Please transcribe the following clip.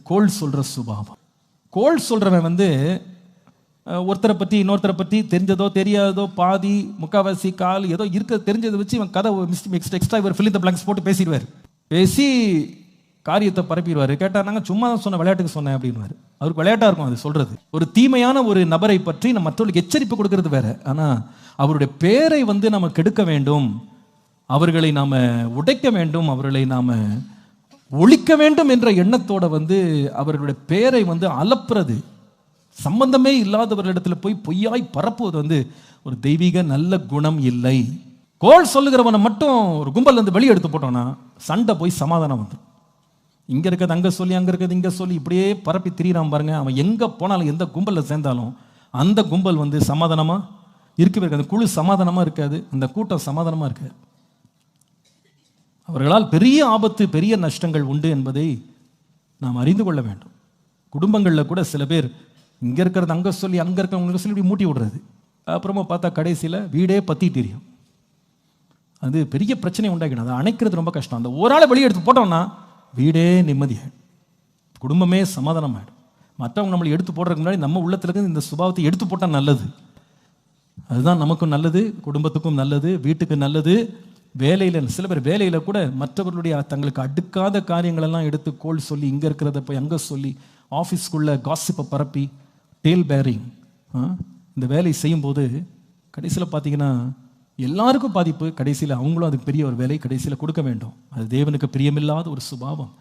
கோள் சொல்கிற சுபாவம். கோள் சொல்கிறவன் வந்து ஒருத்தரை பற்றி இன்னொருத்தரை பற்றி தெரிஞ்சதோ தெரியாததோ பாதி முக்கால்வாசி கால் ஏதோ இருக்க தெரிஞ்சதை வச்சு இவன் கதை எக்ஸ்ட்ரா இவர் ஃபில் த பிளாங்க்ஸ் போட்டு பேசிடுவார். பேசி காரியத்தை பரப்பிடுவார். கேட்டால் நாங்கள் சும்மா தான் சொன்ன, விளையாட்டுக்கு சொன்னேன் அப்படின்வார். அவருக்கு விளையாட்டாக இருக்கும் அது சொல்கிறது. ஒரு தீமையான ஒரு நபரை பற்றி நம்ம மற்றவர்களுக்கு எச்சரிப்பு கொடுக்கறது வேற. ஆனால் அவருடைய பேரை வந்து நம்ம கெடுக்க வேண்டும், அவர்களை நாம் உடைக்க வேண்டும், அவர்களை நாம் ஒழிக்க வேண்டும் என்ற எண்ணத்தோட வந்து அவர்களுடைய பேரை வந்து அலப்புறது, சம்பந்தமே இல்லாதவர்களிடத்தில் போய் பொய்யாய் பரப்புவது வந்து ஒரு தெய்வீக நல்ல குணம் இல்லை. கோள் சொல்லுகிறவனை மட்டும் ஒரு கும்பல் வந்து வெளியே எடுத்து போட்டோம்னா சண்டை போய் சமாதானம் வந்துடும். இங்கே இருக்கிறது அங்கே சொல்லி, அங்கே இருக்கிறது இங்கே சொல்லி இப்படியே பரப்பி திரியிறான் பாருங்க. அவன் எங்கே போனாலும் எந்த கும்பலில் சேர்ந்தாலும் அந்த கும்பல் வந்து சமாதானமாக இருக்கவே இருக்காது. அந்த குழு சமாதானமாக இருக்காது, அந்த கூட்டம் சமாதானமாக இருக்காது. அவர்களால் பெரிய ஆபத்து, பெரிய நஷ்டங்கள் உண்டு என்பதை நாம் அறிந்து கொள்ள வேண்டும். குடும்பங்களில் கூட சில பேர் இங்கே இருக்கிறது அங்கே சொல்லி, அங்கே இருக்கிறவங்களுக்கு சொல்லி இப்படி மூட்டி விடுறது. அப்புறமா பார்த்தா கடைசியில் வீடே பற்றி தெரியும். அது பெரிய பிரச்சனை உண்டாக்கணும். அதை அணைக்கிறது ரொம்ப கஷ்டம். அந்த ஒரு ஆளை வெளியே எடுத்து போட்டோம்னா வீடே நிம்மதியாகிடும், குடும்பமே சமாதானமாகிடும். மற்றவங்க நம்மளை எடுத்து போடுறதுக்கு முன்னாடி நம்ம உள்ளத்துல இருந்து இந்த சுபாவத்தை எடுத்து போட்டால் நல்லது. அதுதான் நமக்கும் நல்லது, குடும்பத்துக்கும் நல்லது, வீட்டுக்கு நல்லது. வேலையில் சில பேர் வேலையில் கூட மற்றவர்களுடைய தங்களுக்கு அடுக்காத காரியங்களெல்லாம் எடுத்து கோள் சொல்லி, இங்கே இருக்கிறத போய் அங்கே சொல்லி, ஆஃபீஸ்க்குள்ளே காசிப்பை பரப்பி டேல் பேரிங் இந்த வேலை செய்யும்போது கடைசியில் பார்த்தீங்கன்னா எல்லாருக்கும் பாதிப்பு. கடைசியில் அவங்களும் அதுக்கு பெரிய ஒரு வேலை கடைசியில் கொடுக்க வேண்டும். அது தேவனுக்கு பிரியமில்லாத ஒரு சுபாவம்.